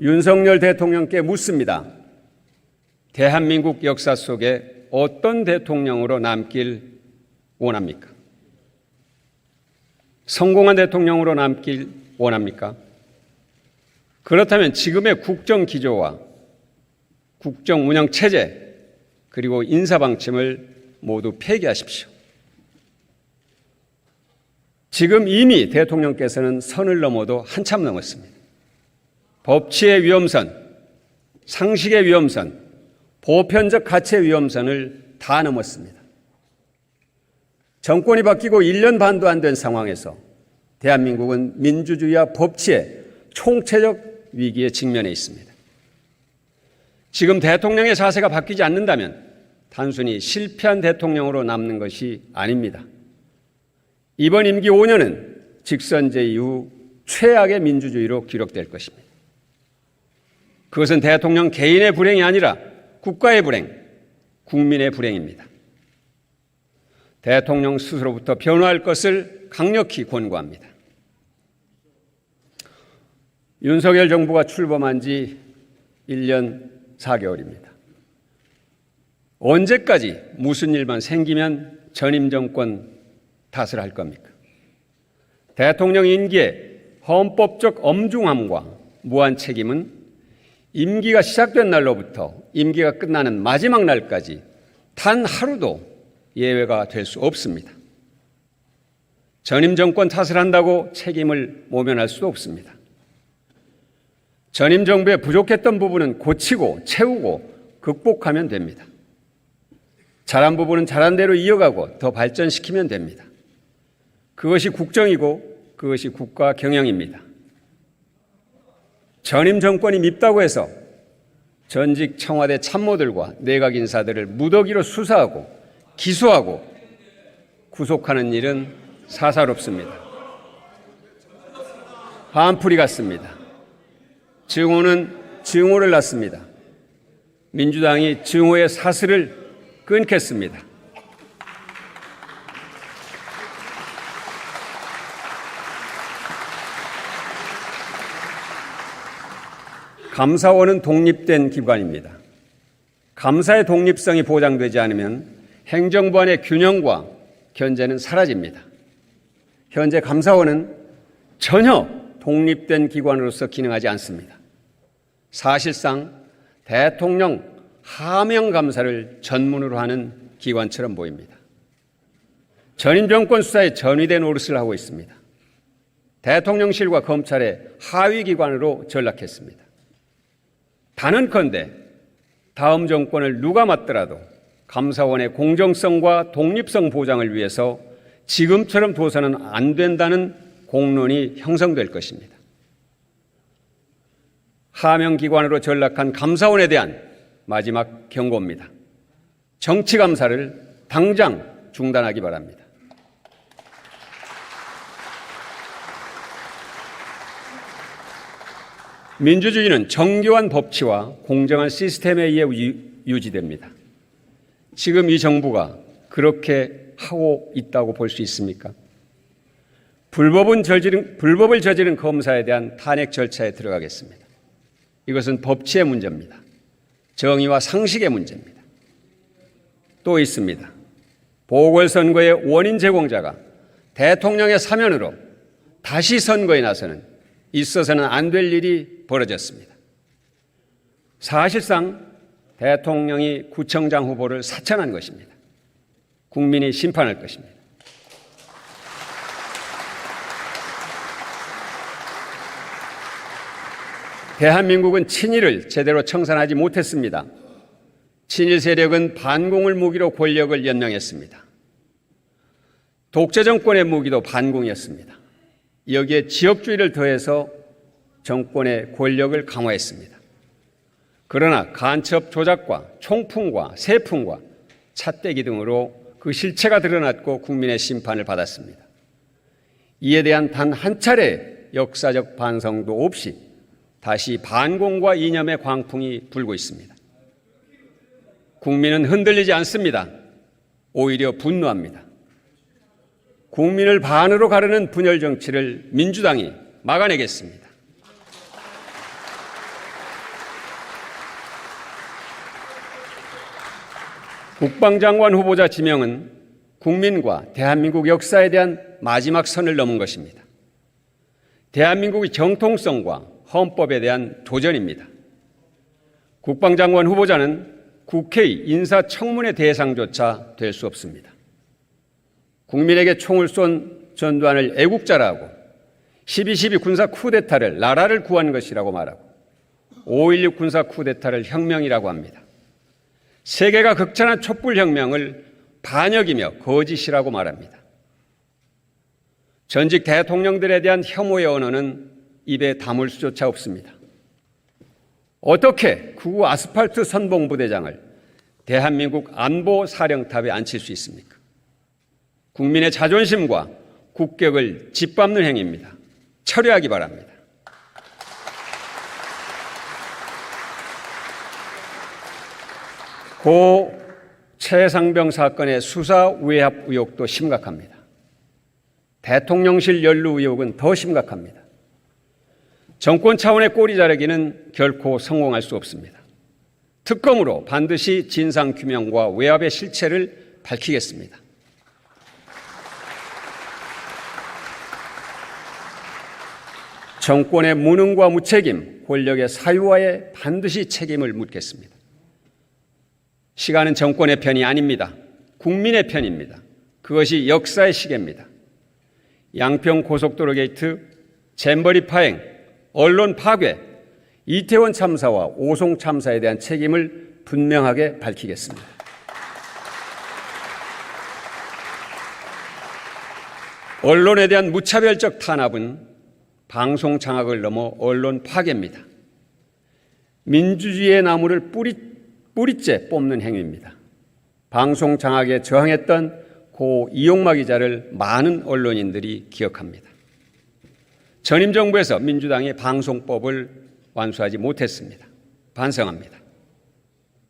윤석열 대통령께 묻습니다. 대한민국 역사 속에 어떤 대통령으로 남길 원합니까? 성공한 대통령으로 남길 원합니까? 그렇다면 지금의 국정 기조와 국정 운영 체제 그리고 인사 방침을 모두 폐기하십시오. 지금 이미 대통령께서는 선을 넘어도 한참 넘었습니다. 법치의 위험선, 상식의 위험선, 보편적 가치의 위험선을 다 넘었습니다. 정권이 바뀌고 1년 반도 안 된 상황에서 대한민국은 민주주의와 법치의 총체적 위기에 직면해 있습니다. 지금 대통령의 자세가 바뀌지 않는다면 단순히 실패한 대통령으로 남는 것이 아닙니다. 이번 임기 5년은 직선제 이후 최악의 민주주의로 기록될 것입니다. 그것은 대통령 개인의 불행이 아니라 국가의 불행, 국민의 불행입니다. 대통령 스스로부터 변화할 것을 강력히 권고합니다. 윤석열 정부가 출범한 지 1년 4개월입니다. 언제까지 무슨 일만 생기면 전임 정권 탓을 할 겁니까? 대통령 임기의 헌법적 엄중함과 무한 책임은 임기가 시작된 날로부터 임기가 끝나는 마지막 날까지 단 하루도 예외가 될 수 없습니다. 전임 정권 탓을 한다고 책임을 모면할 수도 없습니다. 전임 정부의 부족했던 부분은 고치고 채우고 극복하면 됩니다. 잘한 부분은 잘한 대로 이어가고 더 발전시키면 됩니다. 그것이 국정이고 그것이 국가 경영입니다. 전임 정권이 밉다고 해서 전직 청와대 참모들과 내각 인사들을 무더기로 수사하고 기소하고 구속하는 일은 사사롭습니다. 한풀이 같습니다. 증오는 증오를 낳습니다. 민주당이 증오의 사슬을 끊겠습니다. 감사원은 독립된 기관입니다. 감사의 독립성이 보장되지 않으면 행정부 안의 균형과 견제는 사라집니다. 현재 감사원은 전혀 독립된 기관으로서 기능하지 않습니다. 사실상 대통령 하명 감사를 전문으로 하는 기관처럼 보입니다. 전임 정권 수사에 전위된 노릇을 하고 있습니다. 대통령실과 검찰의 하위 기관으로 전락했습니다. 단언컨대 다음 정권을 누가 맡더라도 감사원의 공정성과 독립성 보장을 위해서 지금처럼 둬서는 안 된다는 공론이 형성될 것입니다. 하명기관으로 전락한 감사원에 대한 마지막 경고입니다. 정치감사를 당장 중단하기 바랍니다. 민주주의는 정교한 법치와 공정한 시스템에 의해 유지됩니다. 지금 이 정부가 그렇게 하고 있다고 볼 수 있습니까? 불법을 저지른 검사에 대한 탄핵 절차에 들어가겠습니다. 이것은 법치의 문제입니다. 정의와 상식의 문제입니다. 또 있습니다. 보궐선거의 원인 제공자가 대통령의 사면으로 다시 선거에 나서는 있어서는 안 될 일이 벌어졌습니다. 사실상 대통령이 구청장 후보를 사천한 것입니다. 국민이 심판할 것입니다. 대한민국은 친일을 제대로 청산하지 못했습니다. 친일 세력은 반공을 무기로 권력을 연명했습니다. 독재 정권의 무기도 반공이었습니다. 여기에 지역주의를 더해서 정권의 권력을 강화했습니다. 그러나 간첩 조작과 총풍과 세풍과 찻대기 등으로 그 실체가 드러났고 국민의 심판을 받았습니다. 이에 대한 단 한 차례 역사적 반성도 없이 다시 반공과 이념의 광풍이 불고 있습니다. 국민은 흔들리지 않습니다. 오히려 분노합니다. 국민을 반으로 가르는 분열 정치를 민주당이 막아내겠습니다. 국방장관 후보자 지명은 국민과 대한민국 역사에 대한 마지막 선을 넘은 것입니다. 대한민국의 정통성과 헌법에 대한 도전입니다. 국방장관 후보자는 국회의 인사청문회 대상조차 될 수 없습니다. 국민에게 총을 쏜 전두환을 애국자라고, 12.12 군사 쿠데타를 나라를 구한 것이라고 말하고 5.16 군사 쿠데타를 혁명이라고 합니다. 세계가 극찬한 촛불혁명을 반역이며 거짓이라고 말합니다. 전직 대통령들에 대한 혐오의 언어는 입에 담을 수조차 없습니다. 어떻게 구구 아스팔트 선봉부대장을 대한민국 안보사령탑에 앉힐 수 있습니까? 국민의 자존심과 국격을 짓밟는 행위입니다. 철회하기 바랍니다. 고 최상병 사건의 수사 외압 의혹도 심각합니다. 대통령실 연루 의혹은 더 심각합니다. 정권 차원의 꼬리 자르기는 결코 성공할 수 없습니다. 특검으로 반드시 진상규명과 외압의 실체를 밝히겠습니다. 정권의 무능과 무책임, 권력의 사유화에 반드시 책임을 묻겠습니다. 시간은 정권의 편이 아닙니다. 국민의 편입니다. 그것이 역사의 시계입니다. 양평 고속도로 게이트, 잼버리 파행, 언론 파괴, 이태원 참사와 오송 참사에 대한 책임을 분명하게 밝히겠습니다. 언론에 대한 무차별적 탄압은 방송 장악을 넘어 언론 파괴입니다. 민주주의의 나무를 뿌리째 뽑는 행위입니다. 방송 장악에 저항했던 고 이용마 기자를 많은 언론인들이 기억합니다. 전임 정부에서 민주당이 방송법을 완수하지 못했습니다. 반성합니다.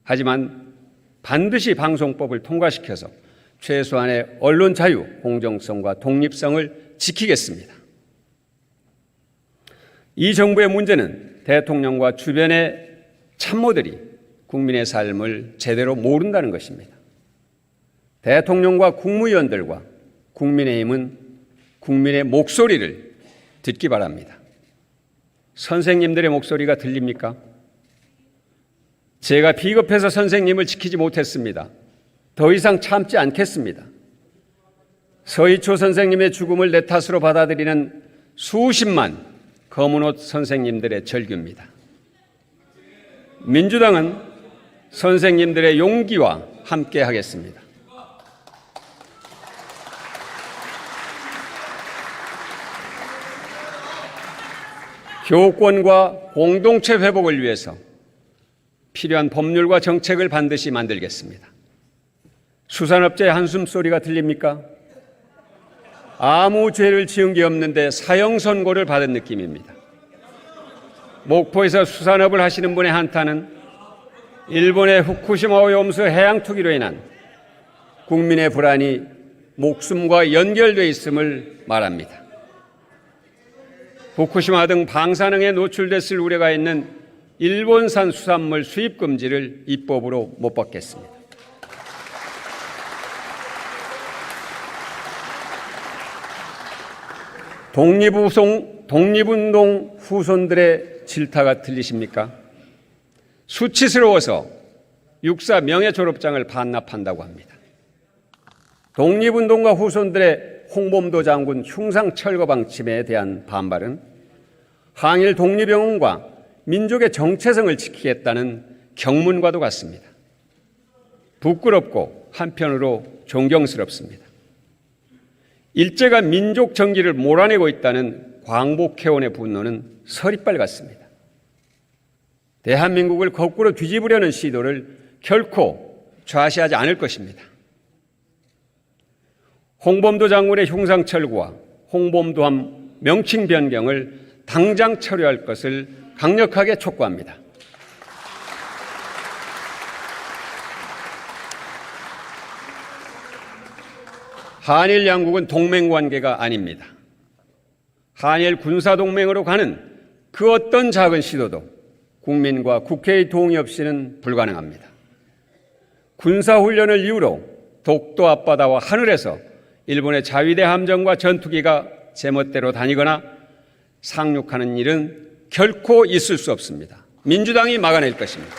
하지만 반드시 방송법을 통과시켜서 최소한의 언론 자유, 공정성과 독립성을 지키겠습니다. 이 정부의 문제는 대통령과 주변의 참모들이 국민의 삶을 제대로 모른다는 것입니다. 대통령과 국무위원들과 국민의힘은 국민의 목소리를 듣기 바랍니다. 선생님들의 목소리가 들립니까? 제가 비겁해서 선생님을 지키지 못했습니다. 더 이상 참지 않겠습니다. 서희초 선생님의 죽음을 내 탓으로 받아들이는 수십만 검은옷 선생님들의 절규입니다. 민주당은 선생님들의 용기와 함께 하겠습니다. 교권과 공동체 회복을 위해서 필요한 법률과 정책을 반드시 만들겠습니다. 수산업자의 한숨소리가 들립니까? 아무 죄를 지은 게 없는데 사형 선고를 받은 느낌입니다. 목포에서 수산업을 하시는 분의 한탄은 일본의 후쿠시마 오염수 해양 투기로 인한 국민의 불안이 목숨과 연결되어 있음을 말합니다. 후쿠시마 등 방사능에 노출됐을 우려가 있는 일본산 수산물 수입 금지를 입법으로 못 받겠습니다. 독립운동 후손들의 질타가 들리십니까? 수치스러워서 육사 명예 졸업장을 반납한다고 합니다. 독립운동가 후손들의 홍범도 장군 흉상 철거 방침에 대한 반발은 항일 독립영웅과 민족의 정체성을 지키겠다는 경문과도 같습니다. 부끄럽고 한편으로 존경스럽습니다. 일제가 민족 정기를 몰아내고 있다는 광복회원의 분노는 서리빨 같습니다. 대한민국을 거꾸로 뒤집으려는 시도를 결코 좌시하지 않을 것입니다. 홍범도 장군의 흉상 철거와 홍범도함 명칭 변경을 당장 처리할 것을 강력하게 촉구합니다. 한일 양국은 동맹관계가 아닙니다. 한일 군사동맹으로 가는 그 어떤 작은 시도도 국민과 국회의 동의 없이는 불가능합니다. 군사훈련을 이유로 독도 앞바다와 하늘에서 일본의 자위대 함정과 전투기가 제멋대로 다니거나 상륙하는 일은 결코 있을 수 없습니다. 민주당이 막아낼 것입니다.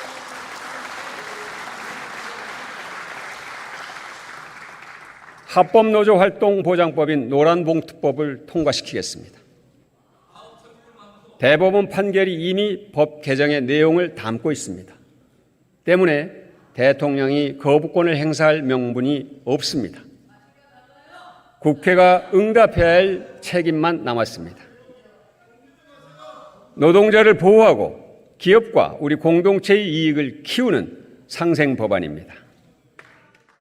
합법노조 활동 보장법인 노란봉투법을 통과시키겠습니다. 대법원 판결이 이미 법 개정의 내용을 담고 있습니다. 때문에 대통령이 거부권을 행사할 명분이 없습니다. 국회가 응답해야 할 책임만 남았습니다. 노동자를 보호하고 기업과 우리 공동체의 이익을 키우는 상생 법안입니다.